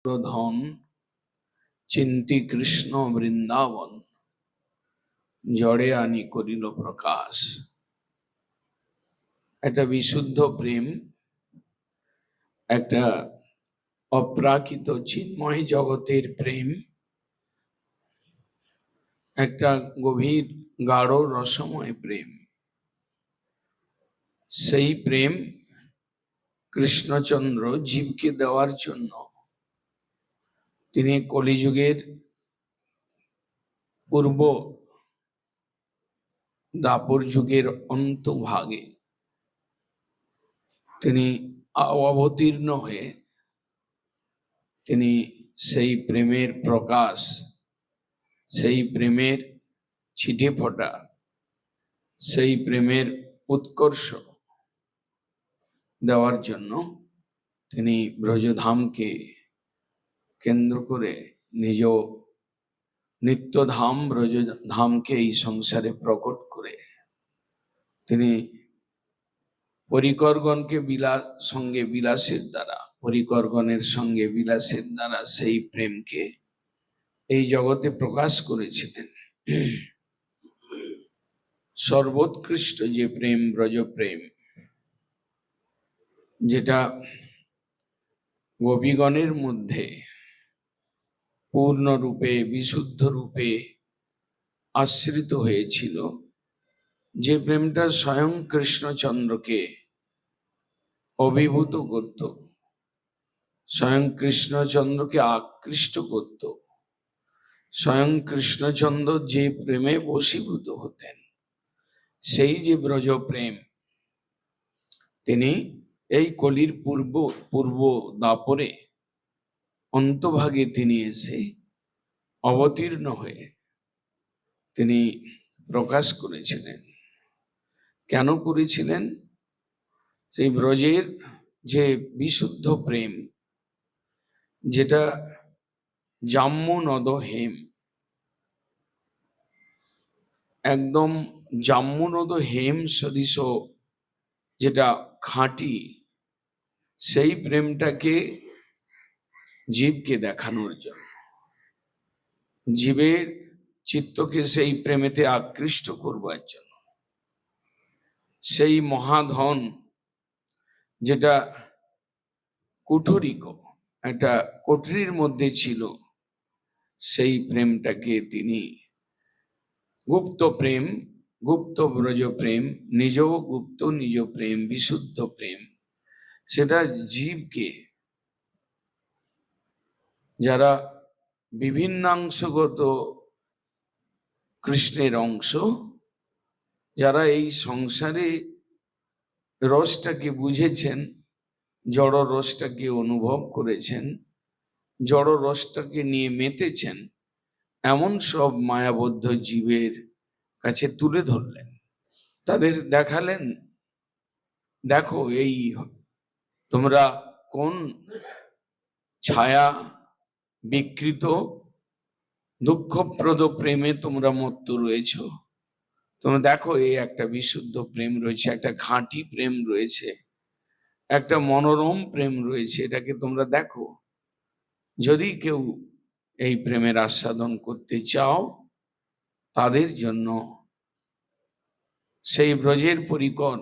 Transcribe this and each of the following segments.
ধন চিন্তি কৃষ্ণ বৃন্দাবন, জড়ে আনি করিল প্রকাশ। একটা বিশুদ্ধ প্রেম, একটা অপ্রাকৃত চিন্ময় জগতের প্রেম, একটা গভীর গাঢ় রসময় প্রেম। সেই প্রেম কৃষ্ণচন্দ্র জীবকে দেওয়ার জন্য তিনি কলিযুগের পূর্ব দাপর যুগের অন্তভাগে তিনি অবতীর্ণ হয়ে তিনি সেই প্রেমের প্রকাশ, সেই প্রেমের ছিটে ফোটা, সেই প্রেমের উৎকর্ষ দেওয়ার জন্য তিনি ব্রজধামকে কেন্দ্র করে নিজ নিত্যধাম ব্রজধামকে এই সংসারে প্রকট করে তিনি পরিকরগণকে পরিকরগণের সঙ্গে বিলাসের দ্বারা সেই প্রেমকে এই জগতে প্রকাশ করেছিলেন। সর্বোৎকৃষ্ট যে প্রেম ব্রজ প্রেম, যেটা গোপীগণের মধ্যে পূর্ণরূপে বিশুদ্ধ রূপে আশ্রিত হয়েছিল, যে প্রেমটা স্বয়ং কৃষ্ণচন্দ্রকে অভিভূত করত, স্বয়ং কৃষ্ণচন্দ্রকে আকৃষ্ট করত, স্বয়ং কৃষ্ণচন্দ্র যে প্রেমে বশীভূত হতেন, সেই যে ব্রজ প্রেম তিনি এই কলির পূর্ব দাপরে অন্তভাগে তিনি এসে অবতীর্ণ হয়ে তিনি প্রকাশ করেছিলেন। কেন করেছিলেন? সেই ব্রজের যে বিশুদ্ধ প্রেম, যেটা জাম্মু নদ হেম, একদম জাম্মু নদ হেম সদৃশ যেটা খাঁটি, সেই প্রেমটাকে জীবকে দেখানোর জন্য, জীবের চিত্তকে সেই প্রেমেতে আকৃষ্ট করবার জন্য, সেই মহাধন যেটা কুঠরিক একটা কোঠরির মধ্যে ছিল, সেই প্রেমটাকে তিনি গুপ্ত প্রেম, গুপ্ত ব্রজ প্রেম, নিজও গুপ্ত নিজ প্রেম, বিশুদ্ধ প্রেম, সেটা জীবকে, যারা বিভিন্নাংশগত কৃষ্ণের অংশ, যারা এই সংসারে রসটাকে বুঝেছেন, জড় রসটাকে অনুভব করেছেন, জড় রসটাকে নিয়ে মেতেছেন, এমন সব মায়াবদ্ধ জীবের কাছে তুলে ধরলেন। তাদের দেখালেন, দেখো এই তোমরা কোন ছায়া বিকৃত দুঃখপ্রদ প্রেমে তোমরা মত্ত রয়েছ। তোমরা দেখো, এই একটা বিশুদ্ধ প্রেম রয়েছে, একটা খাঁটি প্রেম রয়েছে, একটা মনোরম প্রেম রয়েছে, এটাকে তোমরা দেখো। যদি কেউ এই প্রেমের আস্বাদন করতে চাও, তাদের জন্য সেই ব্রজের পরিকর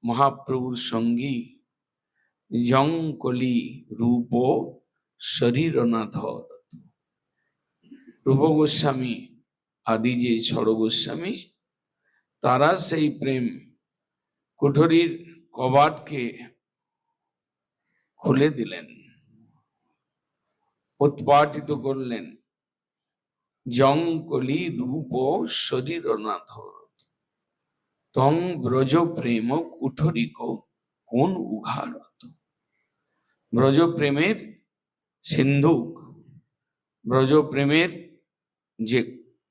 মহাপ্রভুর সঙ্গী জঙ্কলি রূপ শরীর নাথর, রূপ গোস্বামী আদি যে ছড় গোস্বামী, তারা সেই প্রেম কুঠরির কবাটকে খুলে দিলেন, উৎপাটিত করলেন। জঙ্কলি রূপ শরীর নাথর, তং ব্রজ প্রেম কুঠরিক কোন উঘারত। ব্রজ প্রেমের সিন্ধুক, ব্রজ প্রেমের যে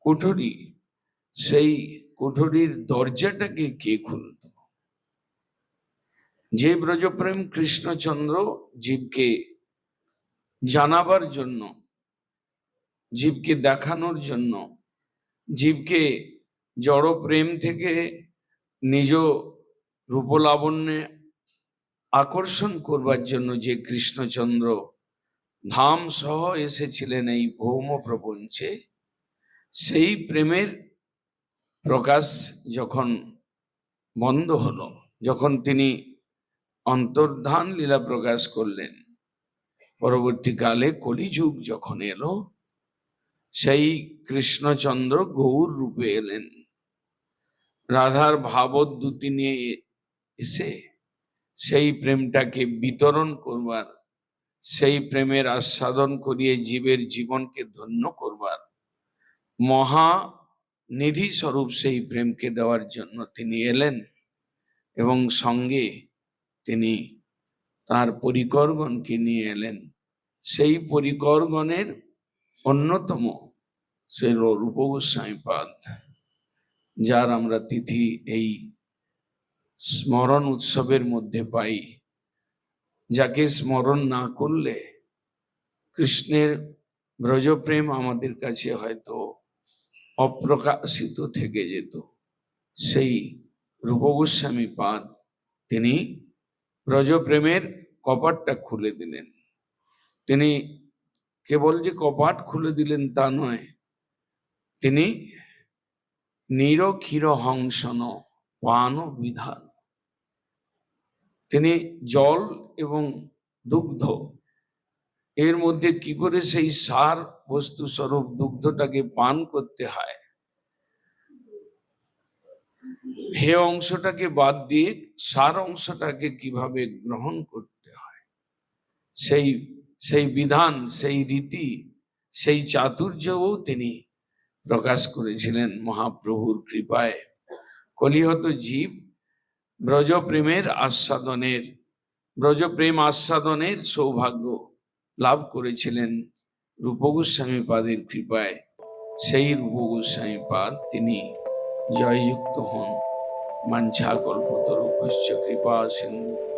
কুঠরি, সেই কুঠরির দরজাটাকে কে খুলত? যে ব্রজপ্রেম কৃষ্ণচন্দ্র জীবকে জানাবার জন্য, জীবকে দেখানোর জন্য, জীবকে জড় প্রেম থেকে নিজ রূপলাবণ্যে আকর্ষণ করবার জন্য যে কৃষ্ণচন্দ্র ধাম সহ এসেছিলেন এই ভৌম প্রপঞ্চে, সেই প্রেমের প্রকাশ যখন বন্ধ হলো, যখন তিনি অন্তর্ধান লীলা প্রকাশ করলেন, পরবর্তীকালে কলিযুগ যখন এলো, সেই কৃষ্ণচন্দ্র গৌর রূপে এলেন, রাধার ভাবোদ্যুতি নিয়ে এসে সেই প্রেমটাকে বিতরণ করবার, সেই প্রেমের আস্বাদন করিয়ে জীবের জীবনকে ধন্য করবার মহা নিধি স্বরূপ সেই প্রেমকে দেওয়ার জন্য তিনি এলেন। এবং সঙ্গে তিনি তার পরিকরগণকে নিয়ে এলেন। সেই পরিকরগণের অন্যতম সেই রূপ গোস্বামীপাদ, যার আমরা তিথি এই স্মরণ উৎসবের মধ্যে পাই, যাকে স্মরণ না করলে কৃষ্ণের ব্রজপ্রেম আমাদের কাছে হয়তো অপ্রকাশিত থেকে যেত। সেই রূপ গোস্বামীপাদ তিনি ব্রজপ্রেমের কপাটটা খুলে দিলেন। তিনি কেবল যে কপাট খুলে দিলেন তা নয়, তিনি নিরক্ষীর হংসন পান বিধান, তিনি জল এবং দুগ্ধ এর মধ্যে কি করে সেই সার বস্তু স্বরূপ দুগ্ধটাকে পান করতে হয়, হে অংশটাকে বাদ দিয়ে সার অংশটাকে কিভাবে গ্রহণ করতে হয়, সেই সেই বিধান, সেই রীতি, সেই চাতুর্যও তিনি প্রকাশ করেছিলেন মহাপ্রভুর কৃপায়। কলিহত জীব ব্রজপ্রেমের আস্বাদনের, ব্রজপ্রেম আস্বাদনের সৌভাগ্য লাভ করেছিলেন রূপ গোস্বামীপাদের কৃপায়। সেই রূপ গোস্বামীপাদ তিনি জয়যুক্ত হন। বাঞ্ছা কল্পতরুভ্যশ্চ কৃপা সিন্ধু